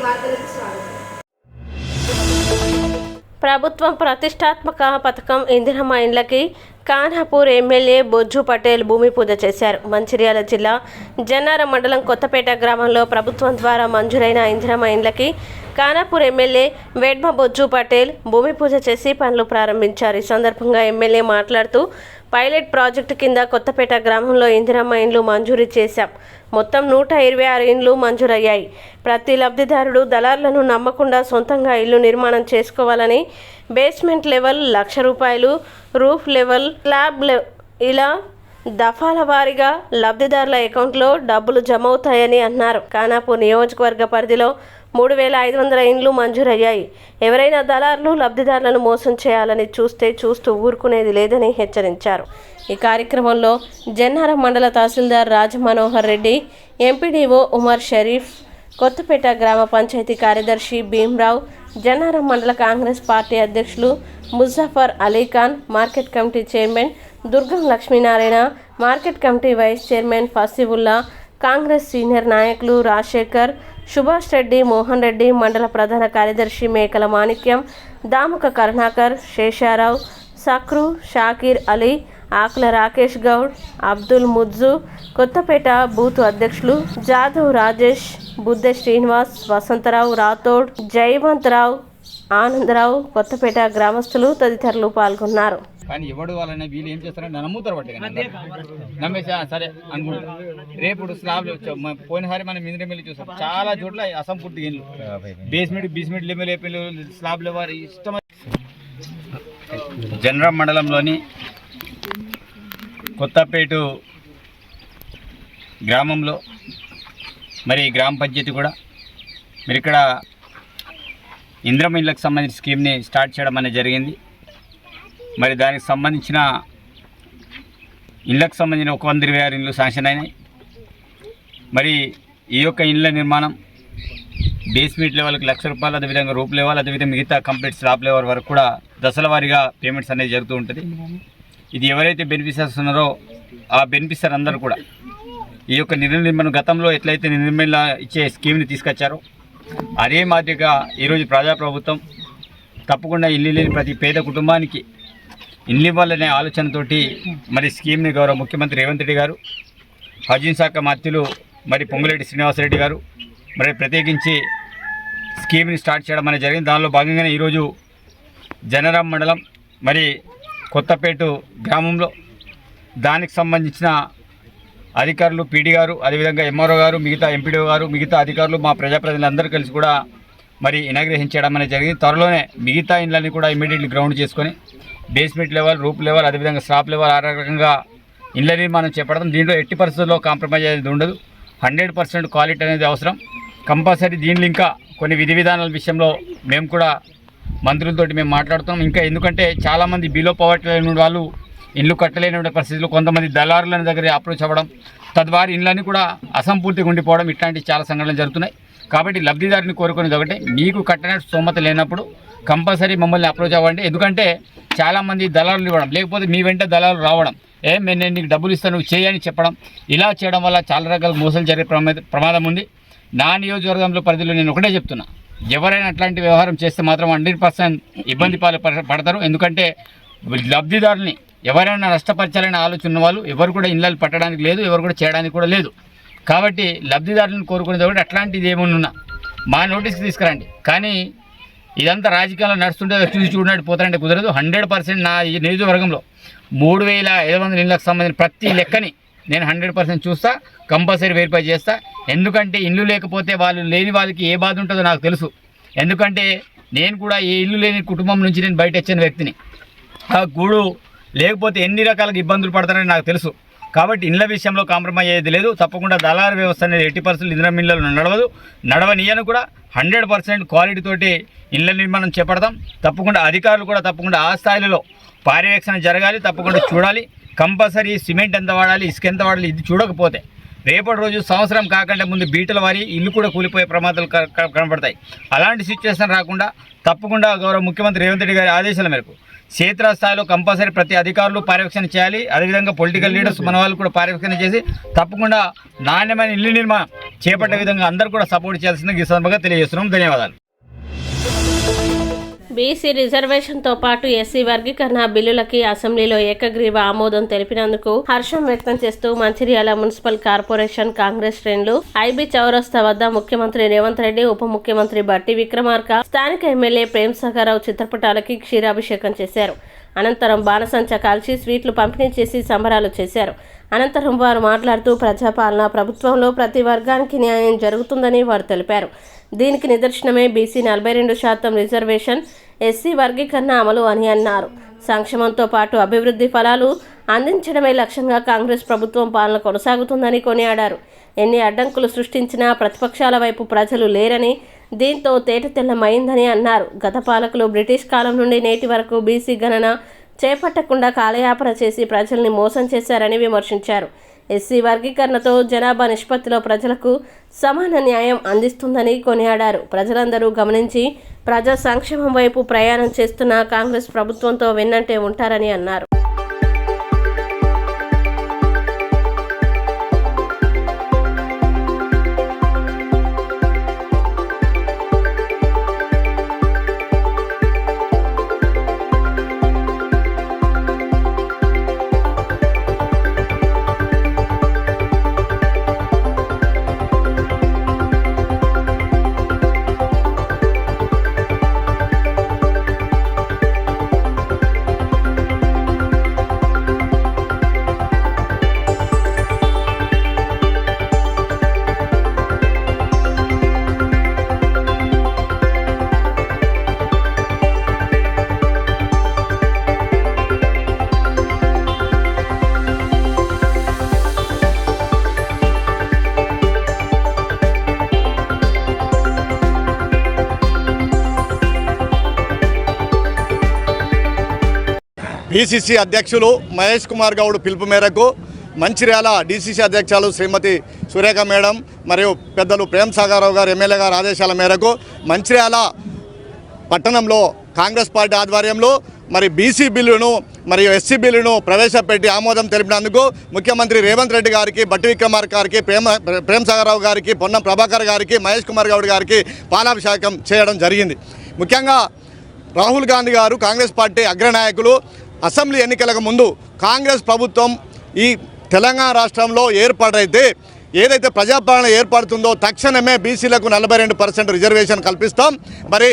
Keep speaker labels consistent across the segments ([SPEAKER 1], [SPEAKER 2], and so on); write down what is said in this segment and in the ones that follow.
[SPEAKER 1] వార్తలకు స్వాగతం.
[SPEAKER 2] ప్రభుత్వం ప్రతిష్టాత్మక పథకం ఇందిరమ్మ ఇండ్లకి ఖానాపూర్ ఎమ్మెల్యే బొజ్జు పటేల్ భూమి పూజ చేశారు. మంచిర్యాల జిల్లా జన్నారం మండలం కొత్తపేట గ్రామంలో ప్రభుత్వం ద్వారా మంజూరైన ఇందిరమ్మ ఇండ్లకి ఖానాపూర్ ఎమ్మెల్యే వెడ్మ బొజ్జు పటేల్ భూమి పూజ చేసి పనులు ప్రారంభించారు. ఈ సందర్భంగా ఎమ్మెల్యే మాట్లాడుతూ పైలట్ ప్రాజెక్టు కింద కొత్తపేట గ్రామంలో ఇందిరమ్మ ఇండ్లు మంజూరు చేశాం. మొత్తం 126 ఇండ్లు మంజూరయ్యాయి. ప్రతి లబ్ధిదారుడు దళారులను నమ్మకుండా సొంతంగా ఇల్లు నిర్మాణం చేసుకోవాలని basement level ₹1,00,000, roof level, slab ఇలా దఫాల వారీగా లబ్ధిదారుల అకౌంట్లో డబ్బులు జమ అవుతాయని అన్నారు. ఖానాపూర్ నియోజకవర్గ పరిధిలో 3,500 ఇండ్లు మంజూరయ్యాయి. ఎవరైనా దళారులు లబ్ధిదారులను మోసం చేయాలని చూస్తూ ఊరుకునేది లేదని హెచ్చరించారు. ఈ కార్యక్రమంలో జన్నారం మండల తహసీల్దార్ రాజమనోహర్ రెడ్డి, ఎంపీడీఓ ఉమర్ షరీఫ్, కొత్తపేట గ్రామ పంచాయతీ కార్యదర్శి భీమ్రావు, జన్నారం మండల కాంగ్రెస్ పార్టీ అధ్యక్షులు Muzaffar Ali Khan, market committee chairman Durgam Lakshminarayana, market committee vice chairman Fasiullah, Congress senior నాయకులు రాజశేఖర్, సుభాష్ రెడ్డి, మోహన్ రెడ్డి, మండల ప్రధాన కార్యదర్శి మేకల మాణిక్యం, దాముక కరుణాకర్, శేషారావు, సక్రు, షాకీర్ అలీ, ఆకుల రాకేష్ గౌడ్, అబ్దుల్ ముజ్జు, కొత్తపేట బూత్ అధ్యక్షులు జాదవ్ రాజేష్, బుద్ధ శ్రీనివాస్, వసంతరావు, రాథోడ్, జయవంతరావు, ఆనందరావు, కొత్తపేట గ్రామస్తులు తదితరులు పాల్గొన్నారు.
[SPEAKER 3] కానీ ఎవడు వాళ్ళని వీళ్ళు ఏం చేస్తారంటే నమ్ముతారు బట్టి నమ్మేసా సరే అనుకుంటా. రేపు స్లాబ్ పోయినసారి మనం ఇంద్రమిల్లి చూసాం, చాలా చోట్ల అసంపూర్తి ఇల్లు బేస్మెంట్ లెవెల్ స్లాబ్ లెవెల్ ఇష్టం. జనరం మండలంలోని కొత్తపేట గ్రామంలో మరి గ్రామ పంచాయతీ కూడా మరి ఇక్కడ ఇందిరమ్మ ఇళ్ళకి సంబంధించిన స్కీమ్ని స్టార్ట్ చేయడం అనేది జరిగింది. మరి దానికి సంబంధించిన ఇళ్ళకు సంబంధించిన 126 ఇండ్లు శాంక్షన్ అయినాయి. మరి ఈ యొక్క ఇండ్ల నిర్మాణం బేస్మెంట్ లెవెల్కి ₹1,00,000, అదేవిధంగా రూప్ లెవెల్, అదేవిధంగా మిగతా కంప్లీట్ స్లాబ్ లెవెల్ వరకు కూడా దశల వారీగా పేమెంట్స్ అనేది జరుగుతూ ఉంటుంది. ఇది ఎవరైతే బెనిఫిషియర్స్ ఉన్నారో ఆ బెనిఫిషియర్ అందరూ కూడా ఈ యొక్క నిర్మాణం గతంలో ఎట్లయితే నిర్మల ఇచ్చే స్కీమ్ని తీసుకొచ్చారో అదే మాదిరిగా ఈరోజు ప్రజాప్రభుత్వం తప్పకుండా ఇల్లు లేని ప్రతి పేద కుటుంబానికి ఇల్లు ఇవ్వాలనే ఆలోచనతోటి మరి స్కీమ్ని గౌరవ ముఖ్యమంత్రి రేవంత్ రెడ్డి గారు, హౌసింగ్ శాఖ మంత్రులు మరి పొంగులేటి శ్రీనివాసరెడ్డి గారు మరి ప్రత్యేకించి స్కీమ్ని స్టార్ట్ చేయడం అనేది జరిగింది. దానిలో భాగంగానే ఈరోజు జనరాం మండలం మరి కొత్తపేట గ్రామంలో దానికి సంబంధించిన అధికారులు, పీడీ గారు, అదేవిధంగా ఎంఆర్ఓ గారు, మిగతా ఎంపీడీఓ గారు, మిగతా అధికారులు, మా ప్రజాప్రతినిధులందరూ కలిసి కూడా మరి ఇనాగ్రేషన్ చేయడం అనేది జరిగింది. త్వరలోనే మిగతా ఇండ్లని కూడా ఇమీడియట్లీ గ్రౌండ్ చేసుకొని బేస్మెంట్ లెవెల్, రూప్ లెవెల్, అదేవిధంగా స్లాబ్ లెవెల్ ఆ రకంగా ఇళ్ళ నిర్మాణం చేపడతాం. దీంట్లో ఎట్టి పరిస్థితుల్లో కాంప్రమైజ్ అనేది ఉండదు. 100% క్వాలిటీ అనేది అవసరం. కంపల్సరీ దీనిలో ఇంకా కొన్ని విధి విధానాల విషయంలో మేము కూడా మంత్రులతోటి మేము మాట్లాడుతున్నాం. ఇంకా ఎందుకంటే చాలామంది బిలో పవర్టీ లేని వాళ్ళు ఇల్లు కట్టలేని పరిస్థితుల్లో కొంతమంది దళారుల దగ్గర అప్రోచ్ అవ్వడం, తద్వారా ఇళ్ళని కూడా అసంపూర్తిగా ఉండిపోవడం, ఇట్లాంటి చాలా సంఘటనలు జరుగుతున్నాయి. కాబట్టి లబ్ధిదారుని కోరుకునేది ఒకటే, మీకు కట్టనే స్తోమత లేనప్పుడు కంపల్సరీ మమ్మల్ని అప్రోచ్ అవ్వండి. ఎందుకంటే చాలామంది దళారులు ఇవ్వడం, లేకపోతే మీ వెంట దళారులు రావడం, నేను నీకు డబ్బులు ఇస్తాను నువ్వు చేయని చెప్పడం, ఇలా చేయడం వల్ల చాలా రకాల మోసాలు జరిగే ప్రమాదం ఉంది. నా నియోజకవర్గంలో పరిధిలో నేను ఒకటే చెప్తున్నా, ఎవరైనా అట్లాంటి వ్యవహారం చేస్తే మాత్రం 100% ఇబ్బంది పడతారు. ఎందుకంటే లబ్ధిదారుల్ని ఎవరైనా నష్టపరచాలనే ఆలోచన ఉన్న వాళ్ళు ఎవరు కూడా ఇళ్ళలు పట్టడానికి లేదు, ఎవరు కూడా చేయడానికి కూడా లేదు. కాబట్టి లబ్ధిదారులను కోరుకునేది ఒకటి, అట్లాంటిది ఏమన్నా మా నోటీస్కి తీసుకురండి. కానీ ఇదంతా రాజకీయాల్లో నడుస్తుంటే చూసి చూడడానికి పోతారంటే కుదరదు. 100% నా ఈ నియోజకవర్గంలో 3,500 ఇళ్ళకి సంబంధించిన ప్రతి లెక్కని నేను 100% చూస్తా, కంపల్సరీ వెరిఫై చేస్తా. ఎందుకంటే ఇల్లు లేకపోతే వాళ్ళు లేని వాళ్ళకి ఏ బాధ ఉంటుందో నాకు తెలుసు. ఎందుకంటే నేను కూడా ఏ ఇల్లు లేని కుటుంబం నుంచి నేను బయట వచ్చిన వ్యక్తిని. ఆ గూడు లేకపోతే ఎన్ని రకాల ఇబ్బందులు పడతారని నాకు తెలుసు. కాబట్టి ఇళ్ళ విషయంలో కాంప్రమైజ్ అయ్యేది లేదు. తప్పకుండా దళారు వ్యవస్థ అనేది 80% ఇందిరమ్మ ఇళ్ళలో నడవనియను కూడా 100% క్వాలిటీ తోటి ఇళ్ళ నిర్మాణం చేపడతాం. తప్పకుండా అధికారులు కూడా తప్పకుండా ఆ స్థాయిలో పర్యవేక్షణ జరగాలి, తప్పకుండా చూడాలి. కంపల్సరీ సిమెంట్ ఎంత వాడాలి, ఇసుక ఎంత వాడాలి, ఇది చూడకపోతే రేపటి రోజు సంవత్సరం కాకుండా ముందు బీటల వారి ఇల్లు కూడా కూలిపోయే ప్రమాదాలు కనబడతాయి. అలాంటి సిచ్యువేషన్ రాకుండా తప్పకుండా గౌరవ ముఖ్యమంత్రి రేవంత్ రెడ్డి గారి ఆదేశాల మేరకు క్షేత్రస్థాయిలో కంపల్సరీ ప్రతి అధికారులు పర్యవేక్షణ చేయాలి. అదేవిధంగా పొలిటికల్ లీడర్స్ మన వాళ్ళు కూడా పర్యవేక్షణ చేసి తప్పకుండా నాణ్యమైన ఇల్లు నిర్మాణం చేపట్టే విధంగా అందరూ కూడా సపోర్ట్ చేయాల్సిందిగా ఈ సందర్భంగా తెలియజేస్తున్నాం. ధన్యవాదాలు.
[SPEAKER 2] బీసీ రిజర్వేషన్తో పాటు ఎస్సీ వర్గీకరణ బిల్లులకి అసెంబ్లీలో ఏకగ్రీవ ఆమోదం తెలిపినందుకు హర్షం వ్యక్తం చేస్తూ మంచిర్యాల మున్సిపల్ కార్పొరేషన్ కాంగ్రెస్ శ్రేణులు ఐబీ చౌరస్తా వద్ద ముఖ్యమంత్రి రేవంత్ రెడ్డి, ఉప ముఖ్యమంత్రి బట్టి విక్రమార్క, స్థానిక ఎమ్మెల్యే ప్రేమ్ సాగర్ రావు చిత్రపటాలకి క్షీరాభిషేకం చేశారు. అనంతరం బాణసంచ కాల్చి స్వీట్లు పంపిణీ చేసి సంబరాలు చేశారు. అనంతరం వారు మాట్లాడుతూ ప్రజాపాలన ప్రభుత్వంలో ప్రతి వర్గానికి న్యాయం జరుగుతుందని వారు తెలిపారు. దీనికి నిదర్శనమే బీసీ 42% రిజర్వేషన్, ఎస్సీ వర్గీకరణ అమలు అని అన్నారు. సంక్షేమంతో పాటు అభివృద్ధి ఫలాలు అందించడమే లక్ష్యంగా కాంగ్రెస్ ప్రభుత్వం పాలన కొనసాగుతుందని కొనియాడారు. ఎన్ని అడ్డంకులు సృష్టించినా ప్రతిపక్షాల వైపు ప్రజలు లేరని, దీంతో తేటతెల్లమైందని అన్నారు. గత పాలకులు బ్రిటిష్ కాలం నుండి నేటి వరకు బీసీ గణన చేపట్టకుండా కాలయాపన చేసి ప్రజల్ని మోసం చేశారని విమర్శించారు. ఎస్సీ వర్గీకరణతో జనాభా నిష్పత్తిలో ప్రజలకు సమాన న్యాయం అందిస్తుందని కొనియాడారు. ప్రజలందరూ గమనించి ప్రజా సంక్షేమం వైపు ప్రయాణం చేస్తున్న కాంగ్రెస్ ప్రభుత్వంతో వెన్నంటే ఉంటారని అన్నారు.
[SPEAKER 1] పిసిసి అధ్యక్షులు మహేష్ కుమార్ గౌడ్ పిలుపు మేరకు మంచిర్యాల డిసిసి అధ్యక్షులు శ్రీమతి సురేఖ మేడం మరియు పెద్దలు ప్రేమ్ సాగర్ రావు గారు ఎమ్మెల్యే గారి ఆదేశాల మేరకు మంచిర్యాల పట్టణంలో కాంగ్రెస్ పార్టీ ఆధ్వర్యంలో మరి బీసీ బిల్లును మరియు ఎస్సీ బిల్లును ప్రవేశపెట్టి ఆమోదం తెలిపినందుకు ముఖ్యమంత్రి రేవంత్ రెడ్డి గారికి, బట్టి విక్రమార్క గారికి, ప్రేమ్ సాగర్ రావు గారికి, పొన్నం ప్రభాకర్ గారికి, మహేష్ కుమార్ గౌడ్ గారికి పాలాభిషేకం చేయడం జరిగింది. ముఖ్యంగా రాహుల్ గాంధీ గారు కాంగ్రెస్ పార్టీ అగ్రనాయకులు అసెంబ్లీ ఎన్నికలకు ముందు కాంగ్రెస్ ప్రభుత్వం ఈ తెలంగాణ రాష్ట్రంలో ఏర్పాటైతే ఏదైతే ప్రజాపాలన ఏర్పడుతుందో తక్షణమే బీసీలకు 42% రిజర్వేషన్ కల్పిస్తాం, మరి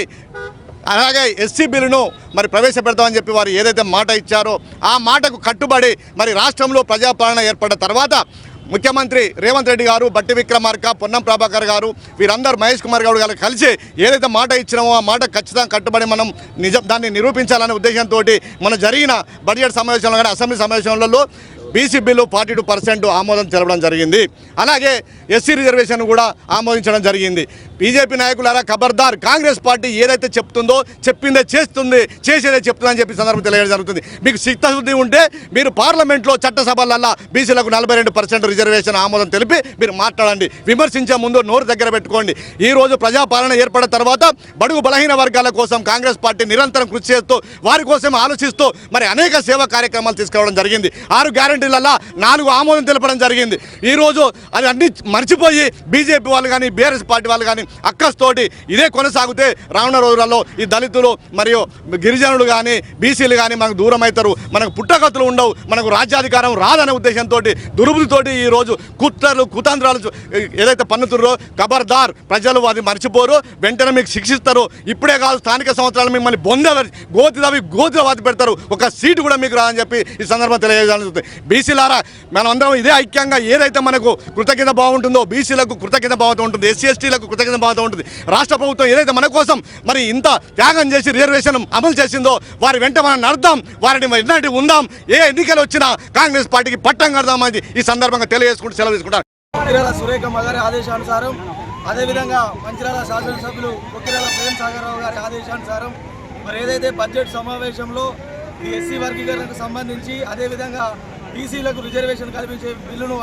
[SPEAKER 1] అలాగే ఎస్సీ బిల్లును మరి ప్రవేశపెడతామని చెప్పి వారు ఏదైతే మాట ఇచ్చారో ఆ మాటకు కట్టుబడి మరి రాష్ట్రంలో ప్రజాపాలన ఏర్పడిన తర్వాత ముఖ్యమంత్రి రేవంత్ రెడ్డి గారు, బట్టి విక్రమార్క, పొన్నం ప్రభాకర్ గారు వీరందరూ మహేష్ కుమార్ గౌడ్ గారు కలిసి ఏదైతే మాట ఇచ్చినామో ఆ మాట ఖచ్చితంగా కట్టుబడి మనం దాన్ని నిరూపించాలనే ఉద్దేశంతో మన జరిగిన బడ్జెట్ సమావేశంలో కానీ అసెంబ్లీ సమావేశంలో బీసీ బిల్లు 42% ఆమోదం తెలపడం జరిగింది. అలాగే ఎస్సీ రిజర్వేషన్ కూడా ఆమోదించడం జరిగింది. బీజేపీ నాయకులారా ఖబర్దార్, కాంగ్రెస్ పార్టీ ఏదైతే చెప్తుందో చెప్పిందే చేస్తుంది, చేసేదే చెప్తుందని చెప్పి సందర్భం తెలియడం జరుగుతుంది. మీకు చిత్తశుద్ధి ఉంటే మీరు పార్లమెంట్లో చట్టసభలల్లో బీసీలకు 42% రిజర్వేషన్ ఆమోదం తెలిపి మీరు మాట్లాడండి. విమర్శించే ముందు నోరు దగ్గర పెట్టుకోండి. ఈరోజు ప్రజాపాలన ఏర్పడిన తర్వాత బడుగు బలహీన వర్గాల కోసం కాంగ్రెస్ పార్టీ నిరంతరం కృషి చేస్తూ వారి కోసం ఆలోచిస్తూ మరి అనేక సేవా కార్యక్రమాలు తీసుకురావడం జరిగింది. 6 గ్యారెంటీలలో 4 ఆమోదం తెలపడం జరిగింది. ఈరోజు అది అన్ని మర్చిపోయి బీజేపీ వాళ్ళు కానీ బీఆర్ఎస్ పార్టీ వాళ్ళు కానీ అక్కస్తోటి ఇదే కొనసాగితే రానున్న రోజులలో ఈ దళితులు మరియు గిరిజనులు కానీ బీసీలు కానీ మనకు దూరం అవుతారు, మనకు పుట్టగతులు ఉండవు, మనకు రాజ్యాధికారం రాదనే ఉద్దేశంతో దురుబుదితోటి ఈరోజు కుట్రలు కుతంత్రాలు ఏదైతే పన్నుతుర్రో ఖబర్దార్, ప్రజలు అది మర్చిపోరు, వెంటనే మీకు శిక్షిస్తారు. ఇప్పుడే కాదు స్థానిక సంవత్సరాలు మిమ్మల్ని గోతిలో వాత పెడతారు, ఒక సీటు కూడా మీకు రాదని చెప్పి ఈ సందర్భం తెలియజేయాల్సి. బీసీలారా మనమందరం ఇదే ఐక్యంగా ఏదైతే మనకు కృతజ్ఞత బాగుంటుందో బీసీలకు కృతజ్ఞత భావంతో ఉంటుంది, ఎస్సీ ఎస్టీలకు కృతజ్ఞత భావంతో ఉంటుంది. రాష్ట్ర ప్రభుత్వం ఏదైతే మన కోసం మరి ఇంత త్యాగం చేసి రిజర్వేషన్ అమలు చేసిందో వారి వెంట మనం నడదాం, వారిని ఎలాంటి ఉందాం, ఏ ఎన్నికలు వచ్చినా కాంగ్రెస్ పార్టీకి పట్టం కడదామని ఈ సందర్భంగా తెలియజేసుకుంటూ సెలవు తీసుకుంటారు.
[SPEAKER 4] సురేఖ గారి ఆదేశానుసారం, అదేవిధంగా మంచిర్యాల శాసనసభ్యులు కొక్కిరాల ప్రేమ్ సాగర్ రావు గారి ఆదేశానుసారం మరి ఏదైతే బడ్జెట్ సమావేశంలో ఈ ఎస్సీ వర్గీకరణకు సంబంధించి అదేవిధంగా బీసీలకు రిజర్వేషన్ కల్పించే బిల్లును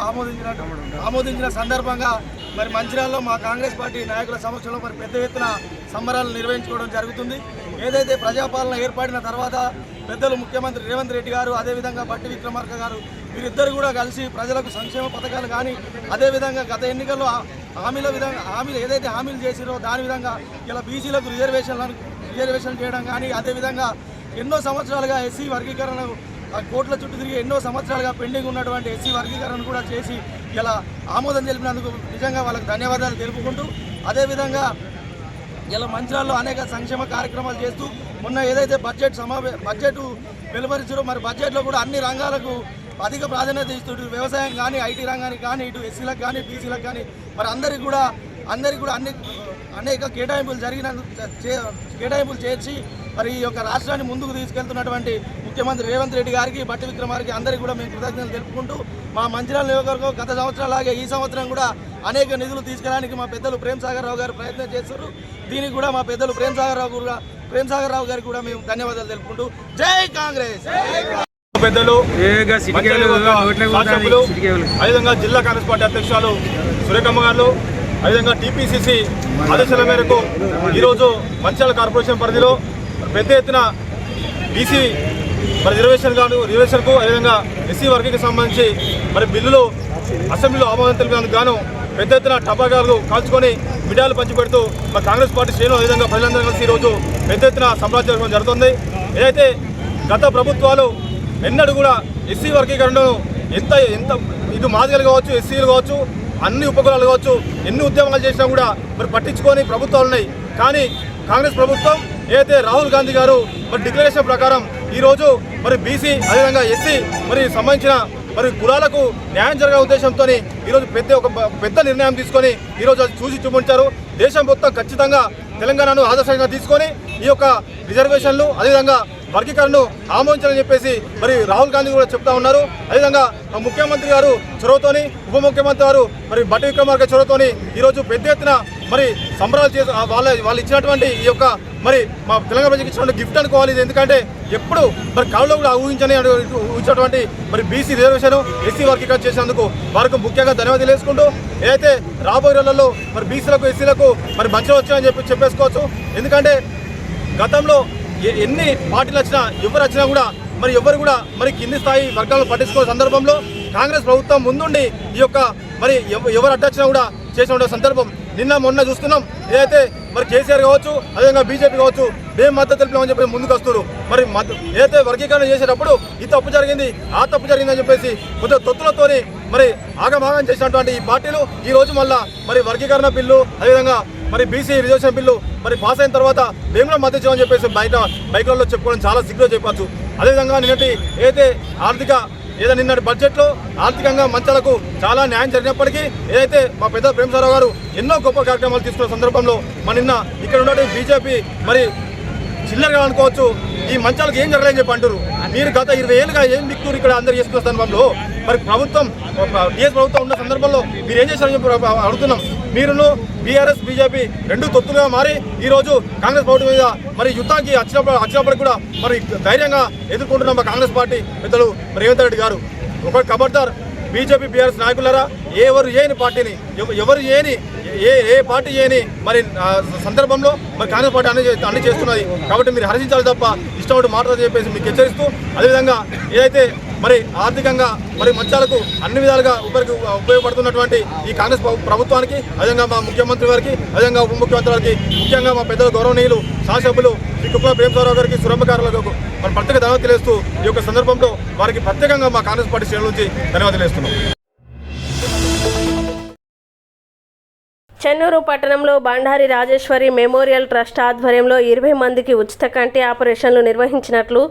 [SPEAKER 4] ఆమోదించిన సందర్భంగా మరి మంచిర్యాలలో మా కాంగ్రెస్ పార్టీ నాయకుల సమక్షంలో మరి పెద్ద ఎత్తున సంబరాలు నిర్వహించుకోవడం జరుగుతుంది. ఏదైతే ప్రజాపాలన ఏర్పడిన తర్వాత పెద్దలు ముఖ్యమంత్రి రేవంత్ రెడ్డి గారు అదేవిధంగా బట్టి విక్రమార్క గారు వీరిద్దరు కూడా కలిసి ప్రజలకు సంక్షేమ పథకాలు కానీ అదేవిధంగా గత ఎన్నికల్లో హామీలు ఏదైతే హామీలు చేసిరో దాని విధంగా ఇలా బీసీలకు రిజర్వేషన్ చేయడం కానీ, అదేవిధంగా ఎన్నో సంవత్సరాలుగా ఎస్సీ వర్గీకరణ కోట్ల చుట్టూ తిరిగి ఎన్నో సంవత్సరాలుగా పెండింగ్ ఉన్నటువంటి ఎస్సీ వర్గీకరణ కూడా చేసి ఇలా ఆమోదం తెలిపినందుకు నిజంగా వాళ్ళకి ధన్యవాదాలు తెలుపుకుంటూ, అదేవిధంగా ఇలా మంచిర్యాలలో అనేక సంక్షేమ కార్యక్రమాలు చేస్తూ మొన్న ఏదైతే బడ్జెట్ వెలువరించారో మరి బడ్జెట్లో కూడా అన్ని రంగాలకు అధిక ప్రాధాన్యత ఇస్తూ వ్యవసాయం కానీ, ఐటీ రంగానికి కానీ, ఇటు ఎస్సీలకు కానీ, బీసీలకు కానీ మరి అందరికీ కూడా అనేక కేటాయింపులు చేర్చి మరి ఈ యొక్క రాష్ట్రాన్ని ముందుకు తీసుకెళ్తున్నటువంటి ముఖ్యమంత్రి రేవంత్ రెడ్డి గారికి, బట్టి విక్రమార్కి అందరికీ కూడా మేము కృతజ్ఞతలు తెలుపుకుంటూ, మా మంచిర్యాల నియోజకవర్గం గత సంవత్సరాలాగే ఈ సంవత్సరం కూడా అనేక నిధులు తీసుకెళ్ళడానికి మా పెద్దలు ప్రేమ్ సాగర్ రావు గారు ప్రయత్నం చేస్తున్నారు. దీనికి కూడా మా పెద్దలు ప్రేమ్ సాగర్ రావు గారికి కూడా మేము ధన్యవాదాలు తెలుపుకుంటూ జై కాంగ్రెస్.
[SPEAKER 5] పెద్దలు, అదేవిధంగా జిల్లా కాంగ్రెస్ పార్టీ అధ్యక్షులు సురేఖమ్మ గారు, అదేవిధంగా టీపీసీసీ ఆదేశాల మేరకు ఈరోజు మంచిర్యాల కార్పొరేషన్ పరిధిలో పెద్ద ఎత్తున బీసీ మరి రిజర్వేషన్కు అదేవిధంగా ఎస్సీ వర్గీకి సంబంధించి మరి బిల్లులు అసెంబ్లీలో ఆమోదం తెలిపినందుకు గాను పెద్ద ఎత్తున టపాకాయలు కాల్చుకొని మిఠాయిలు పంచిపెడుతూ మరి కాంగ్రెస్ పార్టీ శ్రేణులు అదేవిధంగా ప్రజలందరూ కలిసి ఈరోజు పెద్ద ఎత్తున సంబరాలు జరుగుతుంది. ఏదైతే గత ప్రభుత్వాలు ఎన్నడూ కూడా ఎస్సీ వర్గీకరణను ఎంత ఇటు మాదిగలు కావచ్చు, ఎస్సీలు కావచ్చు, అన్ని ఉపకులాలు కావచ్చు, ఎన్ని ఉద్యమాలు చేసినా కూడా మరి పట్టించుకొని ప్రభుత్వాలు ఉన్నాయి. కానీ కాంగ్రెస్ ప్రభుత్వం ఏదైతే రాహుల్ గాంధీ గారు మరి డిక్లరేషన్ ప్రకారం ఈరోజు మరి బీసీ అదేవిధంగా ఎస్సీ మరి సంబంధించిన మరి కులాలకు న్యాయం జరిగే ఉద్దేశంతో ఈరోజు పెద్ద నిర్ణయం తీసుకొని ఈరోజు అది చూసి చూపించారు. దేశం మొత్తం ఖచ్చితంగా తెలంగాణను ఆదర్శంగా తీసుకొని ఈ యొక్క రిజర్వేషన్లు అదేవిధంగా వర్గీకరణను ఆమోదించాలని చెప్పేసి మరి రాహుల్ గాంధీ కూడా చెప్తా ఉన్నారు. అదేవిధంగా ముఖ్యమంత్రి గారు చొరవతోని, ఉప ముఖ్యమంత్రి గారు మరి బట్టి విక్రమార్క చొరవతోని ఈరోజు పెద్ద ఎత్తున మరి సంబరాలు చేసి వాళ్ళు ఇచ్చినటువంటి ఈ యొక్క మరి మా తెలంగాణ ప్రజలకు ఇచ్చినటువంటి గిఫ్ట్ అనుకోవాలి. ఇది ఎందుకంటే ఎప్పుడు మరి కళలో కూడా ఊహించినటువంటి మరి బీసీ రిజర్వేషన్ ఎస్సీ వర్గీకరణ చేసినందుకు వారికి ముఖ్యంగా ధన్యవాదాలు వేసుకుంటూ, ఏదైతే రాబోయే రోజులలో మరి బీసీలకు ఎస్సీలకు మరి మంచిగా వచ్చాయని చెప్పేసుకోవచ్చు. ఎందుకంటే గతంలో ఎన్ని పార్టీలు వచ్చినా ఎవరు వచ్చినా కూడా మరి ఎవరు కూడా మరి కింది స్థాయి వర్గాలను పట్టించుకునే సందర్భంలో కాంగ్రెస్ ప్రభుత్వం ముందుండి ఈ యొక్క మరి ఎవరు అడ్డొచ్చినా కూడా చేసిన సందర్భం నిన్న మొన్న చూస్తున్నాం. ఏదైతే మరి కేసీఆర్ కావచ్చు అదేవిధంగా బీజేపీ కావచ్చు మేము మద్దతు తెలిపామని చెప్పి ముందుకు వస్తారు. మరి ఏదైతే వర్గీకరణ చేసేటప్పుడు ఈ తప్పు జరిగింది ఆ తప్పు జరిగిందని చెప్పేసి కొంచెం తొత్తులతోని మరి ఆగమాగం చేసినటువంటి ఈ పార్టీలు ఈ రోజు మళ్ళా మరి వర్గీకరణ బిల్లు అదేవిధంగా మరి బీసీ రిజర్వేషన్ బిల్లు మరి పాస్ అయిన తర్వాత మేము కూడా మద్దతు ఇచ్చామని చెప్పేసి బైక్లలో చెప్పుకోవడం చాలా సిగ్గుగా చెప్పచ్చు. అదేవిధంగా నిన్నటి నిన్నటి బడ్జెట్లో ఆర్థికంగా మంచాలకు చాలా న్యాయం జరిగినప్పటికీ ఏదైతే మా పెద్ద ప్రేమసారావు గారు ఎన్నో గొప్ప కార్యక్రమాలు తీసుకున్న సందర్భంలో నిన్న ఇక్కడ ఉన్నటువంటి బీజేపీ మరి చిల్లరగా అనుకోవచ్చు ఈ మంచాలకు ఏం జరగలేని చెప్పి అంటారు. మీరు గత 20 ఏళ్ళుగా ఏం దిక్కురు ఇక్కడ అందరు చేసుకున్న సందర్భంలో మరి టీఎస్ ప్రభుత్వం ఉన్న సందర్భంలో మీరు ఏం చేశారని చెప్పి అడుగుతున్నాం. మీరును బీఆర్ఎస్ బీజేపీ రెండు తొత్తులుగా మారి ఈరోజు కాంగ్రెస్ ప్రభుత్వం మీద మరి యుద్ధానికి వచ్చినప్పటికి కూడా మరి ధైర్యంగా ఎదుర్కొంటున్నాం మా కాంగ్రెస్ పార్టీ పెద్దలు రేవంత్ రెడ్డి గారు. ఒక ఖబర్దార్ బీజేపీ బీఆర్ఎస్ నాయకులారా, ఎవరు చేయని పార్టీని ఎవరు చేయని ఏ పార్టీ చేయని మరి సందర్భంలో మరి కాంగ్రెస్ పార్టీ అన్ని చేస్తున్నది. కాబట్టి మీరు హర్షించాలి తప్ప ఇష్టపడి మాట్లాడని చెప్పేసి మీకు హెచ్చరిస్తూ, అదేవిధంగా ఏదైతే మరి ఆర్థికంగా మరి మంచాలకు అన్ని విధాలుగా ఉపయోగపడుతున్నటువంటి ఈ కాంగ్రెస్ ప్రభుత్వానికి అదేవిధంగా మా ముఖ్యమంత్రి వారికి అదేవిధంగా ఉప ముఖ్యమంత్రి వారికి ముఖ్యంగా మా పెద్దల గౌరవనీయులు శాసనసభ్యులు శ్రీ కుప్పల ప్రేమసారావు గారికి సురంభకారులకు మన ప్రత్యేక ధన్యవాదాలు తెలియజేస్తూ ఈ యొక్క సందర్భంలో వారికి ప్రత్యేకంగా మా కాంగ్రెస్ పార్టీ శ్రేణుల నుంచి ధన్యవాదాలు తెలియజేస్తున్నాం.
[SPEAKER 2] చెన్నూరు పట్టణంలో బండారి రాజేశ్వరి మెమోరియల్ ట్రస్ట్ ఆధ్వర్యంలో 20 మందికి ఉచిత కంటి ఆపరేషన్లు నిర్వహించినట్లు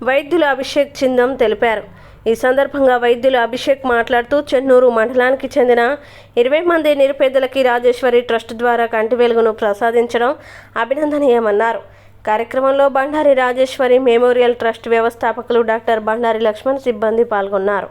[SPEAKER 2] వైద్యులు అభిషేక్ చిందం తెలిపారు. ఈ సందర్భంగా వైద్యులు అభిషేక్ మాట్లాడుతూ చెన్నూరు మండలానికి చెందిన 20 మంది నిరుపేదలకి రాజేశ్వరి ట్రస్ట్ ద్వారా కంటి వెలుగును ప్రసాదించడం అభినందనీయమన్నారు. కార్యక్రమంలో బండారి రాజేశ్వరి మెమోరియల్ ట్రస్ట్ వ్యవస్థాపకులు డాక్టర్ బండారి లక్ష్మణ్ సిబ్బంది పాల్గొన్నారు.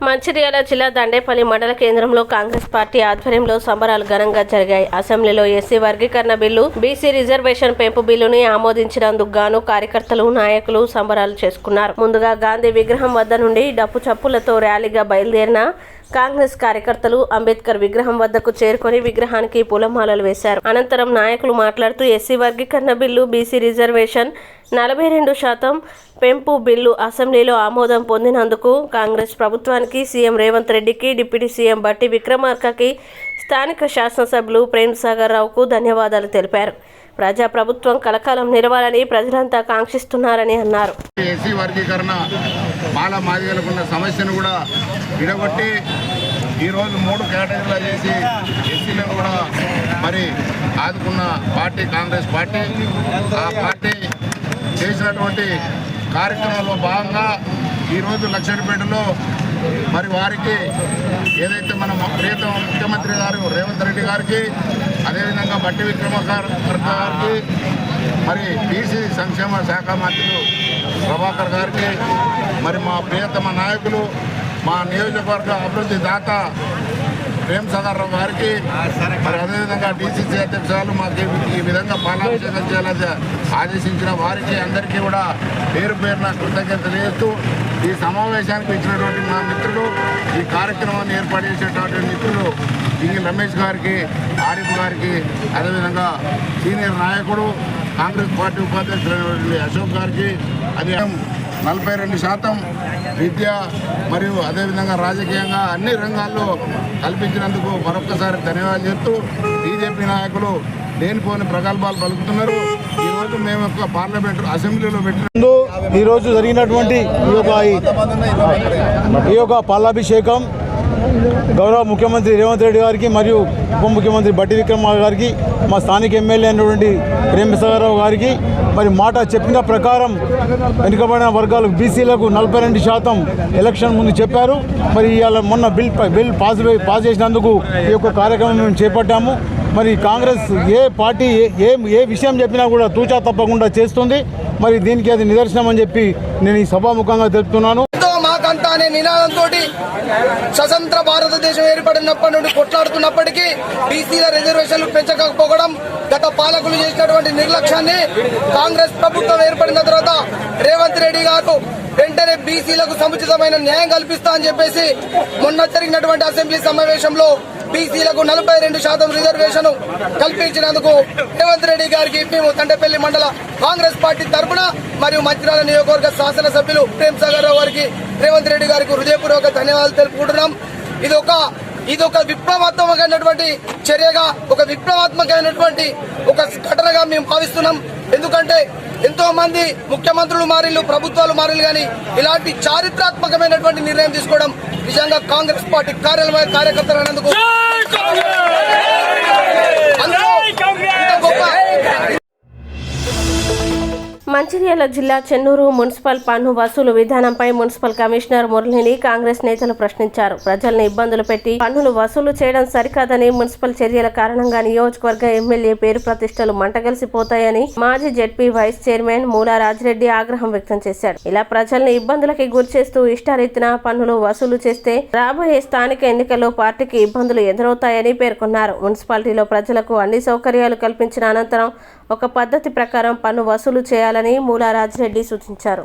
[SPEAKER 2] మంచిర్యాల జిల్లా దండేపల్లి మండల కేంద్రంలో కాంగ్రెస్ పార్టీ ఆధ్వర్యంలో సంబరాలు ఘనంగా జరిగాయి. అసెంబ్లీలో ఎస్సీ వర్గీకరణ బిల్లు, బీసీ రిజర్వేషన్ పెంపు బిల్లుని ఆమోదించినందుకు గాను కార్యకర్తలు, నాయకులు సంబరాలు చేసుకున్నారు. ముందుగా గాంధీ విగ్రహం వద్ద నుండి డప్పు చప్పులతో ర్యాలీగా బయలుదేరిన కాంగ్రెస్ కార్యకర్తలు అంబేద్కర్ విగ్రహం వద్దకు చేరుకొని విగ్రహానికి పూలమాలలు వేశారు. అనంతరం నాయకులు మాట్లాడుతూ ఎస్సీ వర్గీకరణ బిల్లు, బీసీ రిజర్వేషన్ 42% పెంపు బిల్లు అసెంబ్లీలో ఆమోదం పొందినందుకు కాంగ్రెస్ ప్రభుత్వానికి, సీఎం రేవంత్ రెడ్డికి, డిప్యూటీ సీఎం బట్టి విక్రమార్కకి, స్థానిక శాసనసభ్యులు ప్రేమ్ సాగర్ రావుకు ధన్యవాదాలు తెలిపారు. ప్రజా ప్రభుత్వం కలకాలం నిలవాలని ప్రజలంతా కాంక్షిస్తున్నారని అన్నారు.
[SPEAKER 6] ఎస్సీ వర్గీకరణ మాల మాదిగలకున్న సమస్యను కూడా విడగొట్టి ఈరోజు 3 కేటగిరీలు చేసి ఎస్సీలను కూడా మరి ఆదుకున్న పార్టీ కాంగ్రెస్ పార్టీ. ఆ పార్టీ చేసినటువంటి కార్యక్రమంలో భాగంగా ఈరోజు లక్షడిపేటలో మరి వారికి ఏదైతే మన ప్రియతమ ముఖ్యమంత్రి గారు రేవంత్ రెడ్డి గారికి, అదేవిధంగా బట్టి విక్రమార్క గారికి, మరి బీసీ సంక్షేమ శాఖ మంత్రులు ప్రభాకర్ గారికి, మరి మా ప్రియతమ నాయకులు, మా నియోజకవర్గ అభివృద్ధి దాత ప్రేమ్ సాగర్ రావు గారికి, మరి అదేవిధంగా డీసీసీ అధ్యక్షులు మాకు ఈ విధంగా పాలాభిషేకం చేయాలని ఆదేశించిన వారికి అందరికీ కూడా పేరు పేరున కృతజ్ఞత తెలియజేస్తూ, ఈ సమావేశానికి ఇచ్చినటువంటి మా మిత్రులు, ఈ కార్యక్రమాన్ని ఏర్పాటు చేసేటువంటి మిత్రులు పింగి రమేష్ గారికి, ఆరిఫ్ గారికి, అదేవిధంగా సీనియర్ నాయకుడు కాంగ్రెస్ పార్టీ ఉపాధ్యక్షులైనటువంటి అశోక్ గారికి, అది 42% విద్య మరియు అదేవిధంగా రాజకీయంగా అన్ని రంగాల్లో కల్పించినందుకు మరొక్కసారి ధన్యవాదాలు చెప్తూ, బీజేపీ నాయకులు లేనిపోని ప్రగల్భాలు పలుకుతున్నారు. ఈరోజు మేము పార్లమెంటు అసెంబ్లీలో పెట్టిన
[SPEAKER 7] ఈరోజు జరిగినటువంటి ఈ యొక్క పాలాభిషేకం గౌరవ ముఖ్యమంత్రి రేవంత్ రెడ్డి గారికి మరియు ఉప ముఖ్యమంత్రి బట్టి విక్రమార్క గారికి, మా స్థానిక ఎమ్మెల్యే అయినటువంటి ప్రేమ్ సాగర్ రావు గారికి మరి మాట చెప్పిన ప్రకారం వెనుకబడిన వర్గాలకు బీసీలకు 42% ఎలక్షన్ ముందు చెప్పారు. మరి ఇవాళ మొన్న బిల్ పాస్ చేసినందుకు ఈ యొక్క కార్యక్రమం మేము చేపట్టాము. మరి కాంగ్రెస్ ఏ పార్టీ ఏ విషయం చెప్పినా కూడా తూచా తప్పకుండా చేస్తుంది. మరి దీనికి అది నిదర్శనం అని చెప్పి నేను ఈ సభాముఖంగా తెలుపుతున్నాను.
[SPEAKER 4] మాకంతా అనే నినాదంతో స్వతంత్ర భారతదేశం ఏర్పడినప్పటి నుండి కొట్లాడుతున్నప్పటికీ బీసీల రిజర్వేషన్లు పెంచకపోవడం, గత పాలకులు చేసినటువంటి నిర్లక్ష్యాన్ని కాంగ్రెస్ ప్రభుత్వం ఏర్పడిన తర్వాత రేవంత్ రెడ్డి గారు వెంటనే బీసీలకు సముచితమైన న్యాయం కల్పిస్తా అని చెప్పేసి మొన్న జరిగినటువంటి అసెంబ్లీ సమావేశంలో బీసీలకు 42% రిజర్వేషన్ కల్పించినందుకు రేవంత్ రెడ్డి గారికి మేము దండేపల్లి మండల కాంగ్రెస్ పార్టీ తరఫున మరియు మంచిర్యాల నియోజకవర్గ శాసనసభ్యులు ప్రేమ్ సాగర్ రావు గారికి, రేవంత్ రెడ్డి గారికి హృదయపూర్వక ధన్యవాదాలు తెలుపుకుంటున్నాం. ఇది ఒక విప్లవాత్మకమైనటువంటి చర్యగా, ఒక విప్లవాత్మకమైనటువంటి ఒక ఘటనగా మేము భావిస్తున్నాం. ఎందుకంటే ఎంతో మంది ముఖ్యమంత్రులు మారిళ్ళు, ప్రభుత్వాలు మారిళ్ళు, కానీ ఇలాంటి చారిత్రాత్మకమైనటువంటి నిర్ణయం తీసుకోవడం నిజంగా కాంగ్రెస్ పార్టీ కార్యకర్తలైనందుకు
[SPEAKER 2] మంచిర్యాల జిల్లా చెన్నూరు మున్సిపల్ పన్ను వసూలు విధానంపై మున్సిపల్ కమిషనర్ మురళిని కాంగ్రెస్ నేతలు ప్రశ్నించారు. ప్రజల్ని ఇబ్బందులు పెట్టి పన్నులు వసూలు చేయడం సరికాదని, మున్సిపల్ చర్యల కారణంగా నియోజకవర్గ ఎమ్మెల్యే పేరు ప్రతిష్టలు మంటగలిసిపోతాయని మాజీ జెడ్పీ వైస్ చైర్మన్ మూలా రాజిరెడ్డి ఆగ్రహం వ్యక్తం చేశారు. ఇలా ప్రజల్ని ఇబ్బందులకి గురిచేస్తూ ఇష్టారీతిన పన్నులు వసూలు చేస్తే రాబోయే స్థానిక ఎన్నికల్లో పార్టీకి ఇబ్బందులు ఎదురవుతాయని పేర్కొన్నారు. మున్సిపాలిటీలో ప్రజలకు అన్ని సౌకర్యాలు కల్పించిన అనంతరం ఒక పద్ధతి ప్రకారం పన్ను వసూలు చేయాలని మూలా రాజిరెడ్డి సూచించారు.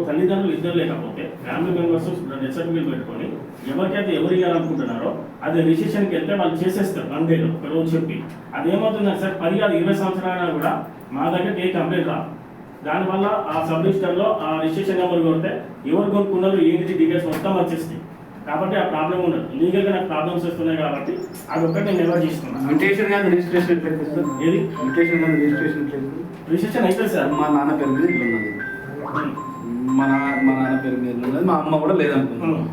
[SPEAKER 8] తల్లిదండ్రులు ఇద్దరు లేకపోతే ఫ్యామిలీ మెంబర్స్ సర్టిఫికేట్ పెట్టుకొని ఎవరికైతే ఎవరు ఇవ్వాలనుకుంటున్నారో అది రిజిస్ట్రేషన్కి వెళ్తే వాళ్ళు చేసేస్తారు 1 డేలో ఒక రోజు చెప్పి. అదేమవుతుందంటే సార్ 10 కాదు 20 సంవత్సరాలు కూడా మా దగ్గర ఏ కంప్లైంట్ రాదు. దానివల్ల ఆ సబ్ రిజిస్టర్లో ఆ రిజిస్ట్రేషన్ నెంబర్ కొడితే ఎవరు కొనుక్కున్నారు ఏంటి డీటెయిల్స్ మొత్తం వచ్చేస్తాయి. కాబట్టి ఆ ప్రాబ్లం ఉండదు. లీగల్గా నాకు ప్రాబ్లమ్స్ వస్తున్నాయి కాబట్టి అదొక్కటి నేను ఎవరు చేస్తున్నాను. రిజిస్ట్రేషన్ అయితే సార్
[SPEAKER 9] మా నాన్న పేరు మీద ఇల్లు ఉన్నది, మా నాన్న పేరు మీద ఉన్నది, మా అమ్మ కూడా లేదనుకుంటున్నాను.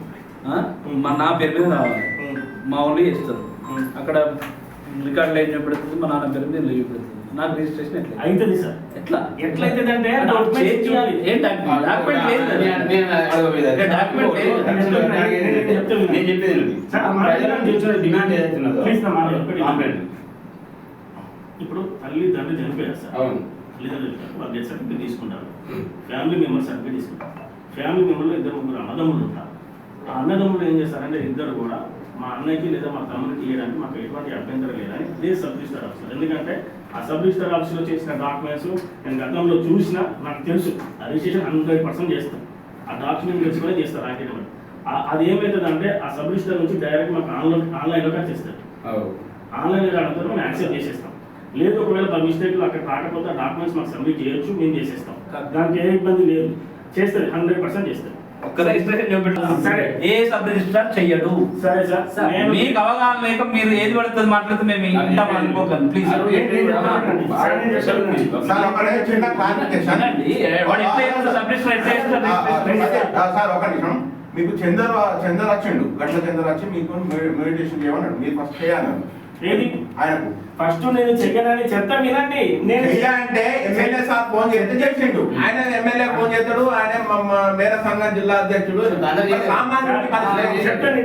[SPEAKER 9] నా పేరు మీద రావాలి, మా వాళ్ళు చేస్తారు. అక్కడ రికార్డులు ఏం చూపెడుతుంది, మా నాన్న పేరు మీద ఇల్లు చూపెడుతుంది. నాకు రిజిస్ట్రేషన్ ఎట్లా అవుతుంది సార్? ఎట్లయితే అంటే
[SPEAKER 8] ఇప్పుడు తల్లి తండ్రి చనిపోయారు సార్. లీగల్ వాళ్ళు డెత్ సర్టిఫికేట్ తీసుకుంటారు, ఫ్యామిలీ మెంబర్ సర్టిఫికేట్ తీసుకుంటారు. ఫ్యామిలీ మెంబర్లో 2-3 అన్నదమ్ములు ఉంటారు. ఆ అన్నదమ్ములు ఏం చేస్తారంటే ఇద్దరు కూడా మా అన్నయ్యకి లేదా మా తమ్ముడికి ఇవ్వడానికి మాకు ఎటువంటి అభ్యంతరం లేదని ఇదే సబ్ రిజిస్టర్ ఆఫీసర్. ఎందుకంటే ఆ సబ్ రిజిస్టర్ ఆఫీస్లో చేసిన డాక్యుమెంట్స్ నేను గతంలో చూసినా నాకు తెలుసు. ఆ రిజిస్ట్రేషన్ 100% చేస్తాం. ఆ డాక్యుమెంట్ తెచ్చుకొని చేస్తారు ఆంటీడెంట్. అది ఏమవుతుంది అంటే ఆ సబ్ రిజిస్టర్ నుంచి డైరెక్ట్ మాకు ఆన్లైన్లోకి వచ్చేస్తారు. ఆన్లైన్లో రావడంతో మేము యాక్సెప్ట్ చేసేస్తాం. లేదు ఒకవేళ బై మిస్టేక్లో అక్కడ రాకపోతే ఆ డాక్యుమెంట్స్ మాకు సబ్మిట్ చేయొచ్చు, మేము చేసేస్తాం. దానికి ఏ ఇబ్బంది లేదు, చేస్తుంది 100% చేస్తుంది.
[SPEAKER 9] ఒక్క రిజిస్ట్రేషన్ చూపెట్టారు సరే, ఏ సబ్ రిజిస్ట్రార్ చెయ్యడు.
[SPEAKER 8] సరే సార్,
[SPEAKER 9] మీకు అవగాహన లేక మీరు ఏది పడుతుంది మాట్లాడితే మేము ఇంటాం అనుకోకండి ప్లీజ్.
[SPEAKER 6] మీకు చందర్ వచ్చిండు, గట్ల చందర్ వచ్చి మీకు మెడిటేషన్ చేయమన్నాడు, మీరు ఫస్ట్ చేయాలి.
[SPEAKER 8] ఏది
[SPEAKER 6] ఆయనకు
[SPEAKER 8] ఫస్ట్ నేను చెయ్యనని చెప్తా వినండి. నేను
[SPEAKER 6] అంటే ఎమ్మెల్యే సార్ ఫోన్ చేస్తే చేసిండు. ఆయన ఎమ్మెల్యే ఫోన్ చేస్తాడు, ఆయన మేర సంఘం జిల్లా అధ్యక్షుడు.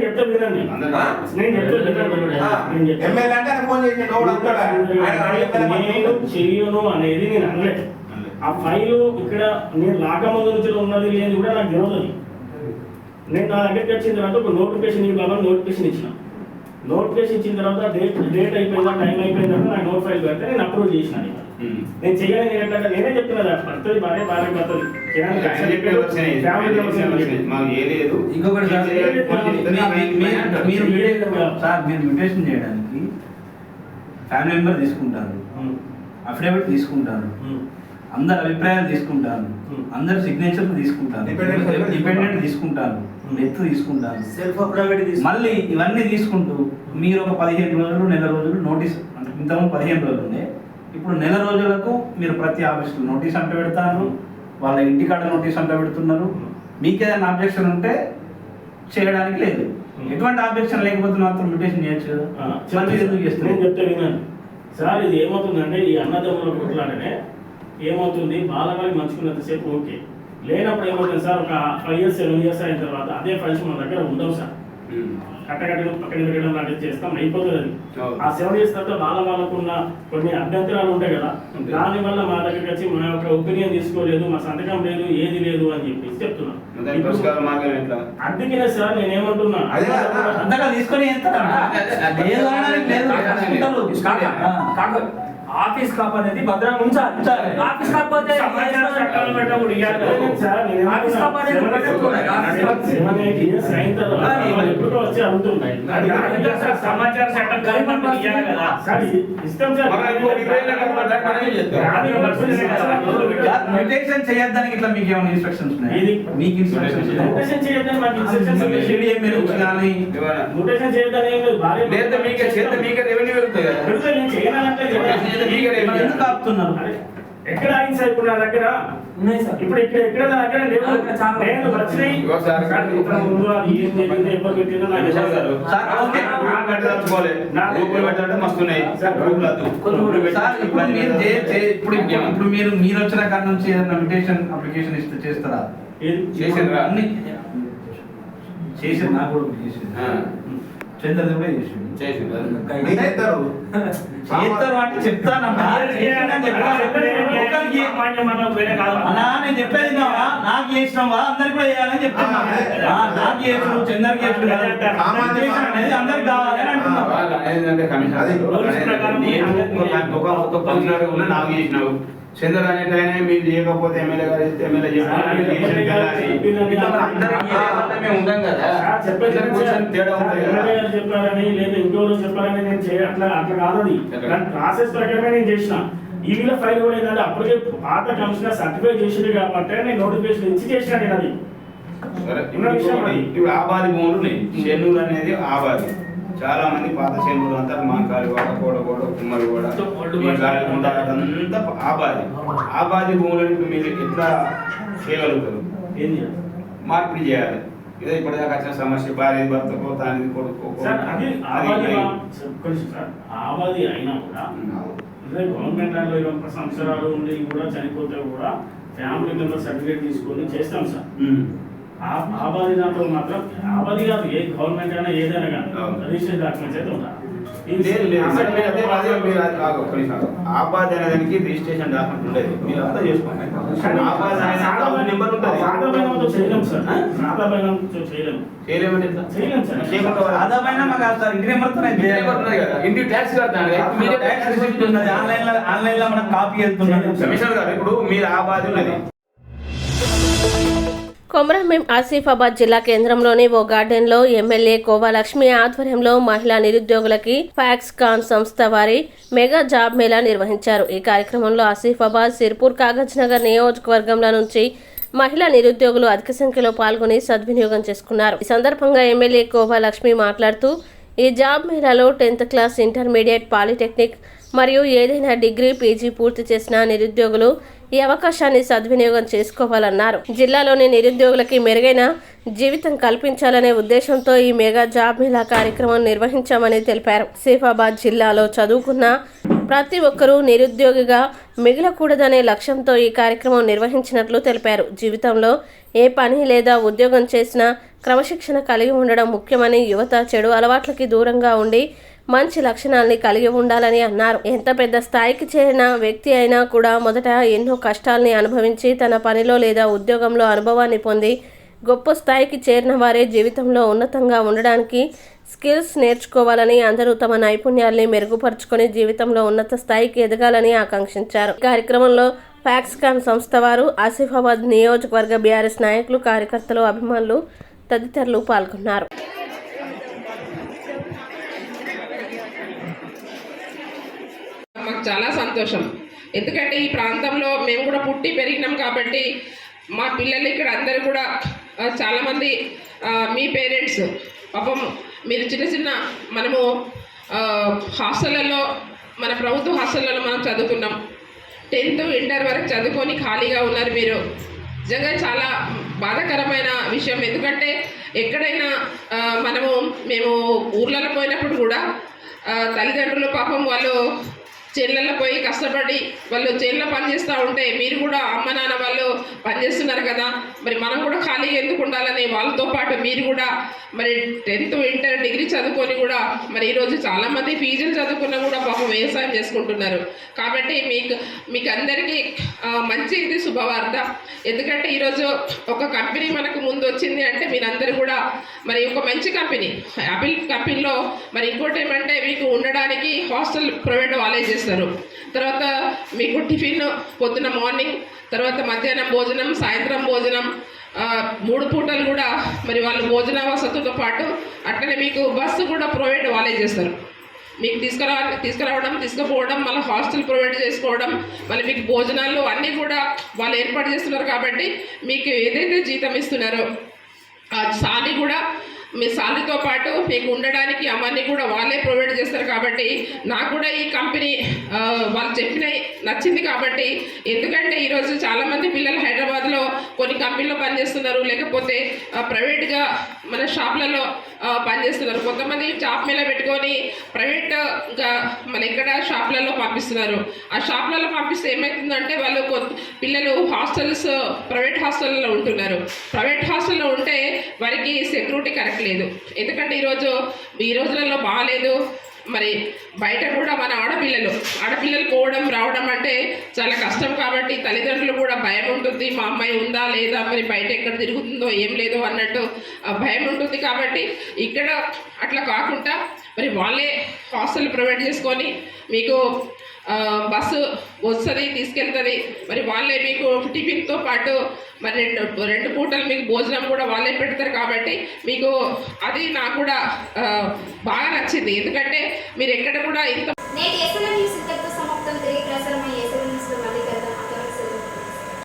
[SPEAKER 8] చెప్తా వినండి.
[SPEAKER 6] ఎమ్మెల్యే అంటే ఆయన ఫోన్ చేసిండు.
[SPEAKER 8] నేను చెయ్యను అనేది నేను అనలేదు. ఆ ఫైల్ ఇక్కడ నేను రాకముందు నుంచి ఉన్నది లేదు కూడా నాకు తెలియదు. నేను నా దగ్గరికి వచ్చిన తర్వాత ఒక నోటిఫికేషన్ ఇవ్వాలని నోటిఫికేషన్ ఇచ్చిన. నోటిఫికేషన్ ఇచ్చిన తర్వాత డేట్ అయిపోయిందా, టైం అయిపోయిందా నాకు నోట్ ఫైల్ పెడితే నేను అప్రూవ్ చేసిన. నేను చేయని నేనే చెప్తున్నా పడుతుంది, భార్య పడుతుంది.
[SPEAKER 9] ఇంకొకటి మీరు మ్యూటేషన్ చేయడానికి ఫ్యామిలీ మెంబర్ తీసుకుంటారు, అఫిడవిట్ తీసుకుంటారు, అందరు అభిప్రాయాలు తీసుకుంటాను, అందరు సిగ్నేచర్ తీసుకుంటాను, డిపెండెంట్ తీసుకుంటాను, డెత్ తీసుకుంటాను, మళ్ళీ ఇవన్నీ తీసుకుంటూ మీరు ఒక 15 రోజులు నెల రోజులు నోటీస్, అంటే ఇంతకుముందు 15 రోజులు ఉండే, ఇప్పుడు నెల రోజులకు మీరు ప్రతి ఆఫీస్లో నోటీస్ అంట పెడతారు, వాళ్ళ ఇంటికాడ నోటీస్ అంట పెడుతున్నారు. మీకు ఏదైనా ఆబ్జెక్షన్ ఉంటే చేయడానికి లేదు. ఎటువంటి ఆబ్జెక్షన్ లేకపోతే మాత్రం మ్యూటేషన్ చేయొచ్చు కదా. ఎందుకు చేస్తారు?
[SPEAKER 8] నేను చెప్తే వినండి సార్. ఇది ఏమవుతుందంటే ఈ అన్నదమ్ముల కొట్లాటనే ఏమవుతుంది, బాలగాలి మంచుకున్నంతసేపు ఓకే, లేనప్పుడు ఏమవుతుంది సార్, ఒక 5 years 7 years అయిన తర్వాత అదే ఫైల్స్ మన దగ్గర ఉండవు సార్. కట్టకట్టడం పక్కన పెట్టడం లాంటివి చేస్తాం, అయిపోతుంది అది. ఆ 7 years తర్వాత వాళ్ళకు ఉన్న కొన్ని అభ్యంతరాలు ఉంటాయి కదా, దానివల్ల మా దగ్గరికి వచ్చి మా యొక్క ఒపీనియన్ తీసుకోలేదు, మా సంతకం లేదు, ఏది లేదు అని చెప్పి చెప్తున్నాను. అందుకనే సార్ నేనేమంటున్నా,
[SPEAKER 9] తీసుకొని
[SPEAKER 10] ఆఫీస్ కాప్ అనేది భద్రంగా ఉంచాలి. ఆఫీస్ కాకపోతే సమాచార చట్టం
[SPEAKER 9] మ్యూటేషన్ చేయడానికి ఇట్లా మీకు ఏమైనా ఇన్స్ట్రక్షన్స్ ఉన్నాయి? మీకు ఇన్స్ట్రక్షన్స్ ఎందుకు ఆపుతున్నారు?
[SPEAKER 8] ఎక్కడ అయింది సార్? ఇప్పుడు నా దగ్గర ఉన్నాయి సార్. ఇప్పుడు ఇక్కడ ఎక్కడ నా దగ్గర లేవు. నేను వచ్చినాయి
[SPEAKER 9] ఇప్పుడు మీరు వచ్చిన కాడ నుంచి ఏదైనా మ్యూటేషన్ అప్లికేషన్ ఇస్తే చేస్తారా? అన్ని చేసారు, నాకు కూడా చేసింది, చంద్రది కూడా చేసింది. చేస్తారు అంటే చెప్తానమ్మా, నేను చెప్పేది నాకు చేసినావా అందరికి కూడా చేయాలని చెప్తున్నా. నాకు చేసుడు చంద్రకి చేసుడు అనేది అందరికి కావాలని అంటున్నావు.
[SPEAKER 3] నాకు చేసినావు చంద్ర అనేటైనా మీరు చేయకపోతే ఎమ్మెల్యే గారు ఎమ్మెల్యే ఉంటాం కదా,
[SPEAKER 8] చెప్పారని లేదా ఇంకోరు చెప్పారని నేను అట్లా కాదు. ప్రాసెస్ ప్రకారమే నేను చేసిన. ఈవీల ఫైల్ కూడా ఏంటంటే అప్పటికే పాత కమిషనర్ సర్టిఫై చేసింది కాబట్టి నేను నోటిఫికేషన్ ఇచ్చి చేసిన. నేను అది
[SPEAKER 3] ఇప్పుడు ఆబాది భూములు ఉన్నాయి. చెన్నూరు అనేది ఆబాది, చాలా మంది పాత చెన్నూరు అంతా మాంకాలి కూడా కోడగోడ కుమ్మరి కూడా అంతా ఆబాది భూములను మీరు ఎట్లా చేయగలుగుతారు? మార్పిడి చేయాలి. ఇదే ఇప్పటిదాకా వచ్చిన సమస్య, భార్య భర్తకో దాని కొడుకో
[SPEAKER 8] ఆబాది అయినా కూడా గవర్నమెంట్ 20 సంవత్సరాలు ఉండి కూడా చనిపోతే కూడా ఫ్యామిలీ మెంబర్ సర్టిఫికేట్ తీసుకొని చేస్తాం సార్. ఆబాది దాంట్లో మాత్రం ఆబాది కాదు, ఏ గవర్నమెంట్ అయినా ఏదైనా కానీ రిజిస్టర్ డాక్యుమెంట్స్ అయితే ఉండాలి.
[SPEAKER 11] ఆబాద్ అనే దానికి రిజిస్ట్రేషన్ డాక్యుమెంట్ ఉండేది, మీరు అంతా చేసుకోండి. ఆబాద్ అనే నెంబర్ ఉంటుంది. ఇంటి ట్యాక్స్ కడతాను
[SPEAKER 9] ఆన్లైన్ లో మనం కాపీ వెళ్తున్నాం.
[SPEAKER 11] కమిషనర్ గారు ఇప్పుడు మీరు ఆబాద్ ఉన్నది.
[SPEAKER 2] కొమరంభీం ఆసిఫాబాద్ జిల్లా కేంద్రంలోని ఓ గార్డెన్లో ఎమ్మెల్యే కోవా లక్ష్మి ఆధ్వర్యంలో మహిళా నిరుద్యోగులకి ఫాక్స్కాన్ సంస్థ వారి మెగా జాబ్ మేళా నిర్వహించారు. ఈ కార్యక్రమంలో ఆసిఫాబాద్, సిర్పూర్, కాగజ్ నగర్ నియోజకవర్గంల నుంచి మహిళా నిరుద్యోగులు అధిక సంఖ్యలో పాల్గొని సద్వినియోగం చేసుకున్నారు. ఈ సందర్భంగా ఎమ్మెల్యే కోవా లక్ష్మి మాట్లాడుతూ ఈ జాబ్ మేళాలో 10th క్లాస్, ఇంటర్మీడియట్, పాలిటెక్నిక్ మరియు ఏదైనా డిగ్రీ, పీజీ పూర్తి చేసిన నిరుద్యోగులు ఈ అవకాశాన్ని సద్వినియోగం చేసుకోవాలన్నారు. జిల్లాలోని నిరుద్యోగులకి మెరుగైన జీవితం కల్పించాలనే ఉద్దేశంతో ఈ మెగా జాబ్ మేళా కార్యక్రమం నిర్వహించామని తెలిపారు. ఆసిఫాబాద్ జిల్లాలో చదువుకున్న ప్రతి ఒక్కరూ నిరుద్యోగిగా మిగలకూడదనే లక్ష్యంతో ఈ కార్యక్రమం నిర్వహించినట్లు తెలిపారు. జీవితంలో ఏ పని లేదా ఉద్యోగం చేసినా క్రమశిక్షణ కలిగి ఉండడం ముఖ్యమని, యువత చెడు అలవాట్లకి దూరంగా ఉండి మంచి లక్షణాలని కలిగి ఉండాలని అన్నారు. ఎంత పెద్ద స్థాయికి చేరిన వ్యక్తి అయినా కూడా మొదట ఎన్నో కష్టాల్ని అనుభవించి తన పనిలో లేదా ఉద్యోగంలో అనుభవాన్ని పొంది గొప్ప స్థాయికి చేరిన వారే జీవితంలో ఉన్నతంగా ఉండడానికి స్కిల్స్ నేర్చుకోవాలని, అందరూ తమ నైపుణ్యాల్ని మెరుగుపరుచుకొని జీవితంలో ఉన్నత స్థాయికి ఎదగాలని ఆకాంక్షించారు. కార్యక్రమంలో ఫాక్స్కాన్ సంస్థ వారు, ఆసిఫాబాద్ నియోజకవర్గ బీఆర్ఎస్ నాయకులు, కార్యకర్తలు, అభిమానులు తదితరులు పాల్గొన్నారు.
[SPEAKER 12] మాకు చాలా సంతోషం. ఎందుకంటే ఈ ప్రాంతంలో మేము కూడా పుట్టి పెరిగినాం కాబట్టి మా పిల్లలు ఇక్కడ అందరూ కూడా చాలామంది మీ పేరెంట్స్ పాపం మీరు చిన్న చిన్న మనము హాస్టళ్ళలో, మన ప్రభుత్వ హాస్టళ్ళలో మనం చదువుకున్నాం. 10th, ఇంటర్ వరకు చదువుకొని ఖాళీగా ఉన్నారు మీరు. నిజంగా చాలా బాధాకరమైన విషయం. ఎందుకంటే ఎక్కడైనా మేము ఊర్లలో పోయినప్పుడు కూడా తల్లిదండ్రులు పాపం వాళ్ళు చేళ్ళల్లో పోయి కష్టపడి వాళ్ళు చేళ్ళలో పనిచేస్తూ ఉంటే మీరు కూడా అమ్మ నాన్న వాళ్ళు పనిచేస్తున్నారు కదా, మరి మనం కూడా ఖాళీగా ఎందుకు ఉండాలని వాళ్ళతో పాటు మీరు కూడా మరి 10th, ఇంటర్, డిగ్రీ చదువుకొని కూడా మరి ఈరోజు చాలామంది పీజీలు చదువుకున్నా కూడా పాపం వ్యవసాయం చేసుకుంటున్నారు. కాబట్టి మీకు అందరికీ మంచి ఇది శుభవార్త. ఎందుకంటే ఈరోజు ఒక కంపెనీ మనకు ముందు వచ్చింది అంటే మీరందరూ కూడా మరి ఒక మంచి కంపెనీ, యాపిల్ కంపెనీలో మరి ఇంకోటి ఏమంటే మీకు ఉండడానికి హాస్టల్ ప్రొవైడ్ వాళ్ళే చేస్తారు. తర్వాత మీకు టిఫిన్ పొద్దున మార్నింగ్, తర్వాత మధ్యాహ్నం భోజనం, సాయంత్రం భోజనం, 3 పూటలు కూడా మరి వాళ్ళు భోజన వసతులతో పాటు అట్లనే మీకు బస్సు కూడా ప్రొవైడ్ వాళ్ళే చేస్తారు. మీకు తీసుకురావడం, తీసుకుపోవడం, మళ్ళీ హాస్టల్ ప్రొవైడ్ చేసుకోవడం, మళ్ళీ మీకు భోజనాలు అన్నీ కూడా వాళ్ళు ఏర్పాటు చేస్తున్నారు. కాబట్టి మీకు ఏదైతే జీతం ఇస్తున్నారో ఆ సాలరీ కూడా మీ సాలరీతో పాటు మీకు ఉండడానికి అవన్నీ కూడా వాళ్ళే ప్రొవైడ్ చేస్తారు. కాబట్టి నాకు కూడా ఈ కంపెనీ వాళ్ళు చెప్పినవి నచ్చింది. కాబట్టి ఎందుకంటే ఈరోజు చాలామంది పిల్లలు హైదరాబాద్లో కొన్ని కంపెనీలో పనిచేస్తున్నారు, లేకపోతే ప్రైవేట్గా మన షాప్లలో పనిచేస్తున్నారు. కొంతమంది జాబ్ మేళ పెట్టుకొని ప్రైవేట్గా మన ఎక్కడ షాప్లలో పంపిస్తున్నారు. ఆ షాప్లలో పంపిస్తే ఏమవుతుందంటే వాళ్ళు పిల్లలు ప్రైవేట్ హాస్టల్లో ఉంటున్నారు. ప్రైవేట్ హాస్టల్లో ఉంటే వారికి సెక్యూరిటీ కరెక్ట్ లేదు. ఎందుకంటే ఈ రోజులలో బాగాలేదు. మరి బయట కూడా మన ఆడపిల్లలు పోవడం రావడం అంటే చాలా కష్టం. కాబట్టి తల్లిదండ్రులు కూడా భయం ఉంటుంది, మా అమ్మాయి ఉందా లేదా, మరి బయట ఎక్కడ తిరుగుతుందో ఏం లేదో అన్నట్టు భయం ఉంటుంది. కాబట్టి ఇక్కడ అట్లా కాకుండా మరి వాళ్ళే హాస్టల్ ప్రొవైడ్ చేసుకొని మీకు బస్సు వస్తుంది, తీసుకెళ్తుంది. మరి వాళ్ళే మీకు టిఫిన్తో పాటు మరి 2 పూటలు మీకు భోజనం కూడా వాళ్ళే పెడతారు. కాబట్టి మీకు అది నాకు కూడా బాగా నచ్చింది. ఎందుకంటే మీరు ఎక్కడ కూడా ఇంత